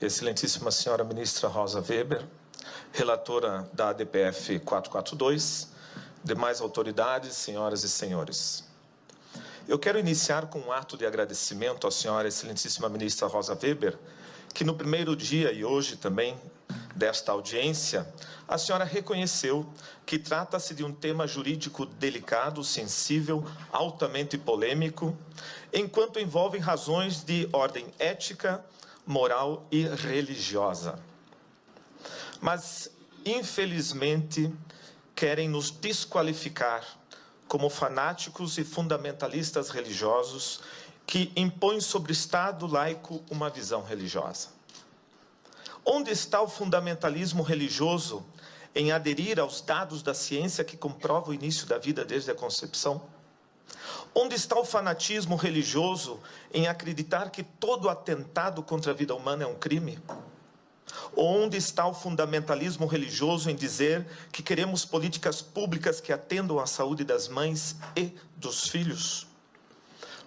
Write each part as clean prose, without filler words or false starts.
Excelentíssima senhora ministra Rosa Weber, relatora da ADPF 442, demais autoridades, senhoras e senhores. Eu quero iniciar com um ato de agradecimento à senhora excelentíssima ministra Rosa Weber, que no primeiro dia e hoje também desta audiência, a senhora reconheceu que trata-se de um tema jurídico delicado, sensível, altamente polêmico, enquanto envolve razões de ordem ética, moral e religiosa. Mas, infelizmente, querem nos desqualificar como fanáticos e fundamentalistas religiosos que impõem sobre o Estado laico uma visão religiosa. Onde está o fundamentalismo religioso em aderir aos dados da ciência que comprovam o início da vida desde a concepção? Onde está o fanatismo religioso em acreditar que todo atentado contra a vida humana é um crime? Onde está o fundamentalismo religioso em dizer que queremos políticas públicas que atendam à saúde das mães e dos filhos?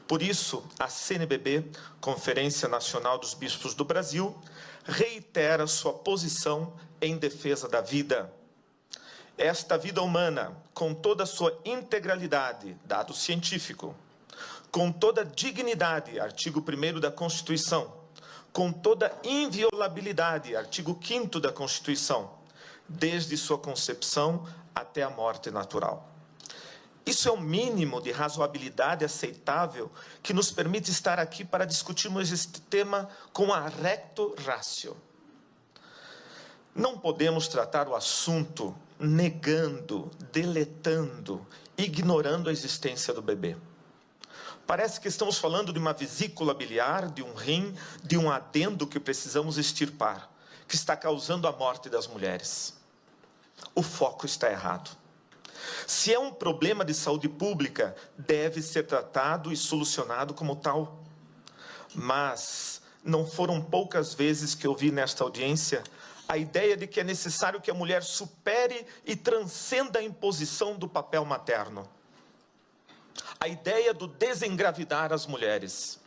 Por isso, a CNBB, Conferência Nacional dos Bispos do Brasil, reitera sua posição em defesa da vida. Esta vida humana, com toda a sua integralidade, dado científico, com toda a dignidade, artigo 1º da Constituição, com toda a inviolabilidade, artigo 5º da Constituição, desde sua concepção até a morte natural. Isso é o mínimo de razoabilidade aceitável que nos permite estar aqui para discutirmos este tema com a recto ratio. Não podemos tratar o assunto negando, deletando, ignorando a existência do bebê. Parece que estamos falando de uma vesícula biliar, de um rim, de um adendo que precisamos extirpar, que está causando a morte das mulheres. O foco está errado. Se é um problema de saúde pública, deve ser tratado e solucionado como tal. Mas não foram poucas vezes que eu vi nesta audiência a ideia de que é necessário que a mulher supere e transcenda a imposição do papel materno. A ideia do desengravidar as mulheres.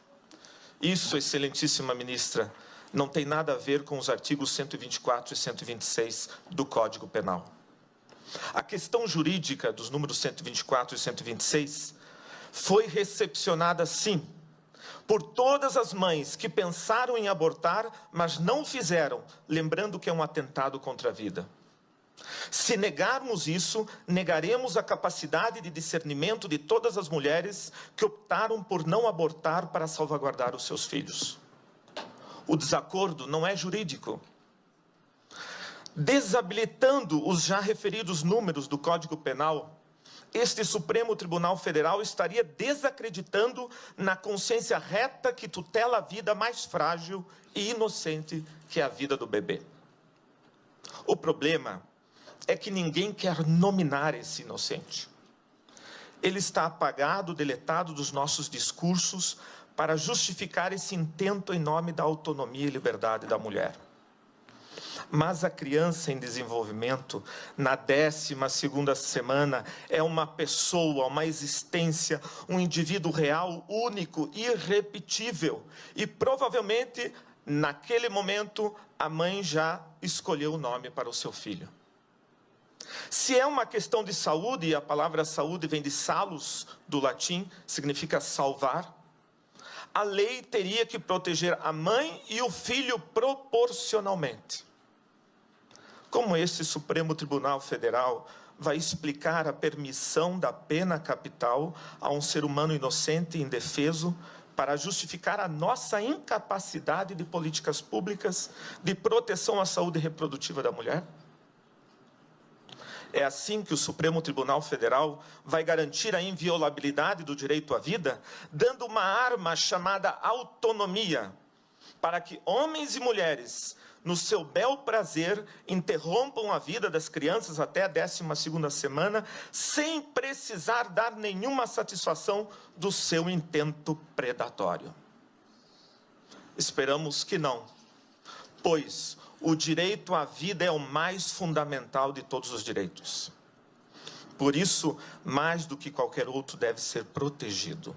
Isso, excelentíssima ministra, não tem nada a ver com os artigos 124 e 126 do Código Penal. A questão jurídica dos números 124 e 126 foi recepcionada, sim, por todas as mães que pensaram em abortar, mas não fizeram, lembrando que é um atentado contra a vida. Se negarmos isso, negaremos a capacidade de discernimento de todas as mulheres que optaram por não abortar para salvaguardar os seus filhos. O desacordo não é jurídico. Desabilitando os já referidos números do Código Penal, este Supremo Tribunal Federal estaria desacreditando na consciência reta que tutela a vida mais frágil e inocente que é a vida do bebê. O problema é que ninguém quer nominar esse inocente. Ele está apagado, deletado dos nossos discursos para justificar esse intento em nome da autonomia e liberdade da mulher. Mas a criança em desenvolvimento, na 12ª semana, é uma pessoa, uma existência, um indivíduo real, único, irrepetível. E provavelmente, naquele momento, a mãe já escolheu o nome para o seu filho. Se é uma questão de saúde, e a palavra saúde vem de salus, do latim, significa salvar, a lei teria que proteger a mãe e o filho proporcionalmente. Como este Supremo Tribunal Federal vai explicar a permissão da pena capital a um ser humano inocente e indefeso para justificar a nossa incapacidade de políticas públicas de proteção à saúde reprodutiva da mulher? É assim que o Supremo Tribunal Federal vai garantir a inviolabilidade do direito à vida, dando uma arma chamada autonomia, para que homens e mulheres, no seu bel prazer, interrompam a vida das crianças até a 12ª semana, sem precisar dar nenhuma satisfação do seu intento predatório. Esperamos que não, pois o direito à vida é o mais fundamental de todos os direitos. Por isso, mais do que qualquer outro, deve ser protegido.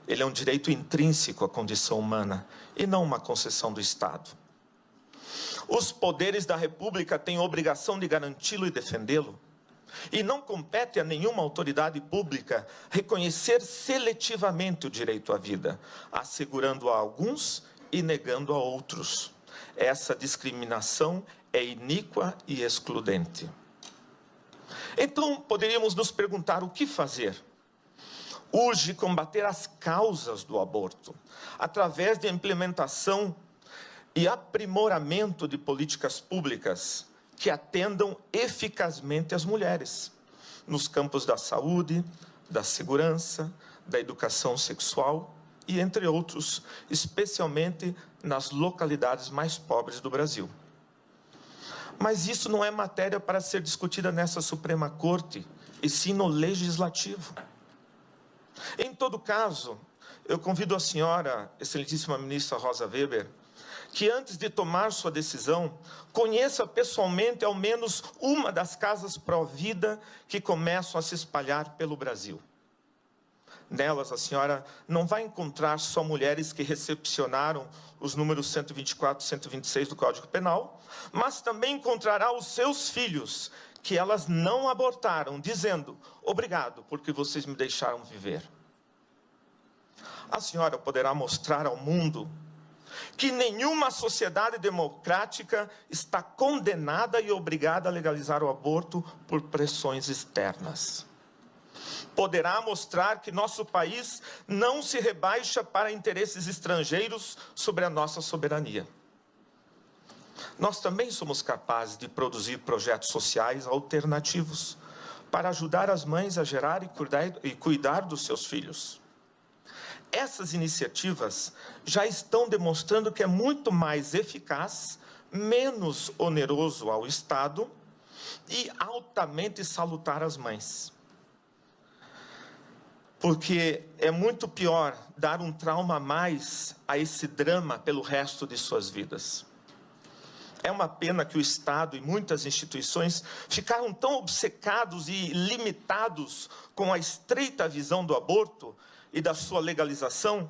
Ele é um direito intrínseco à condição humana e não uma concessão do Estado. Os poderes da República têm obrigação de garanti-lo e defendê-lo. E não compete a nenhuma autoridade pública reconhecer seletivamente o direito à vida, assegurando a alguns e negando a outros. Essa discriminação é iníqua e excludente. Então, poderíamos nos perguntar o que fazer? Urge combater as causas do aborto, através de implementação e aprimoramento de políticas públicas que atendam eficazmente as mulheres, nos campos da saúde, da segurança, da educação sexual e entre outros, especialmente nas localidades mais pobres do Brasil. Mas isso não é matéria para ser discutida nessa Suprema Corte, e sim no Legislativo. Em todo caso, eu convido a senhora, excelentíssima ministra Rosa Weber, que antes de tomar sua decisão, conheça pessoalmente ao menos uma das casas pró-vida que começam a se espalhar pelo Brasil. Nelas, a senhora não vai encontrar só mulheres que recepcionaram os números 124 e 126 do Código Penal, mas também encontrará os seus filhos, que elas não abortaram, dizendo: obrigado, porque vocês me deixaram viver. A senhora poderá mostrar ao mundo que nenhuma sociedade democrática está condenada e obrigada a legalizar o aborto por pressões externas. Poderá mostrar que nosso país não se rebaixa para interesses estrangeiros sobre a nossa soberania. Nós também somos capazes de produzir projetos sociais alternativos para ajudar as mães a gerar e cuidar dos seus filhos. Essas iniciativas já estão demonstrando que é muito mais eficaz, menos oneroso ao Estado e altamente salutar às mães. Porque é muito pior dar um trauma a mais a esse drama pelo resto de suas vidas. É uma pena que o Estado e muitas instituições ficaram tão obcecados e limitados com a estreita visão do aborto e da sua legalização,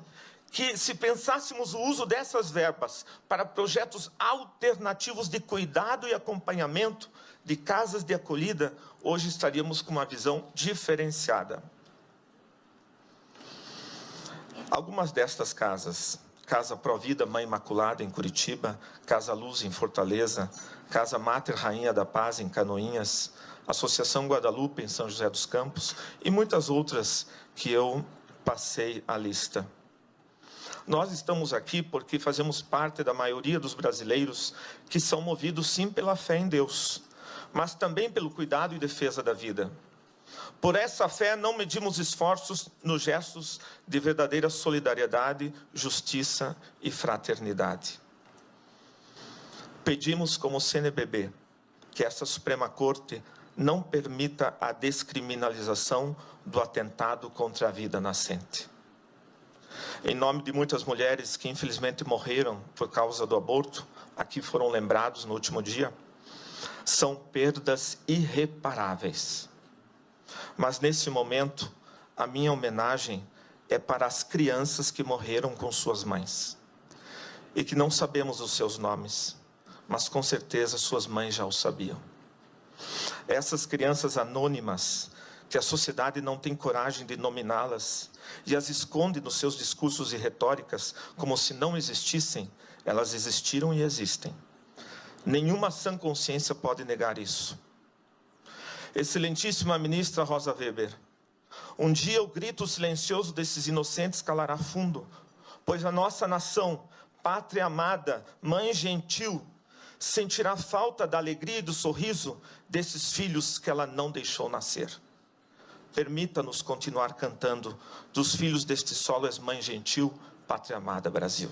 que se pensássemos o uso dessas verbas para projetos alternativos de cuidado e acompanhamento de casas de acolhida, hoje estaríamos com uma visão diferenciada. Algumas destas casas, Casa Pró-Vida Mãe Imaculada em Curitiba, Casa Luz em Fortaleza, Casa Mater Rainha da Paz em Canoinhas, Associação Guadalupe em São José dos Campos e muitas outras que eu passei a lista. Nós estamos aqui porque fazemos parte da maioria dos brasileiros que são movidos sim pela fé em Deus, mas também pelo cuidado e defesa da vida. Por essa fé não medimos esforços nos gestos de verdadeira solidariedade, justiça e fraternidade. Pedimos como CNBB que essa Suprema Corte não permita a descriminalização do atentado contra a vida nascente. Em nome de muitas mulheres que infelizmente morreram por causa do aborto, aqui foram lembrados no último dia, são perdas irreparáveis. Mas nesse momento, a minha homenagem é para as crianças que morreram com suas mães e que não sabemos os seus nomes, mas com certeza suas mães já o sabiam. Essas crianças anônimas, que a sociedade não tem coragem de nominá-las e as esconde nos seus discursos e retóricas como se não existissem, elas existiram e existem. Nenhuma sã consciência pode negar isso. Excelentíssima ministra Rosa Weber, um dia o grito silencioso desses inocentes calará fundo, pois a nossa nação, pátria amada, mãe gentil, sentirá falta da alegria e do sorriso desses filhos que ela não deixou nascer. Permita-nos continuar cantando: dos filhos deste solo és mãe gentil, pátria amada Brasil.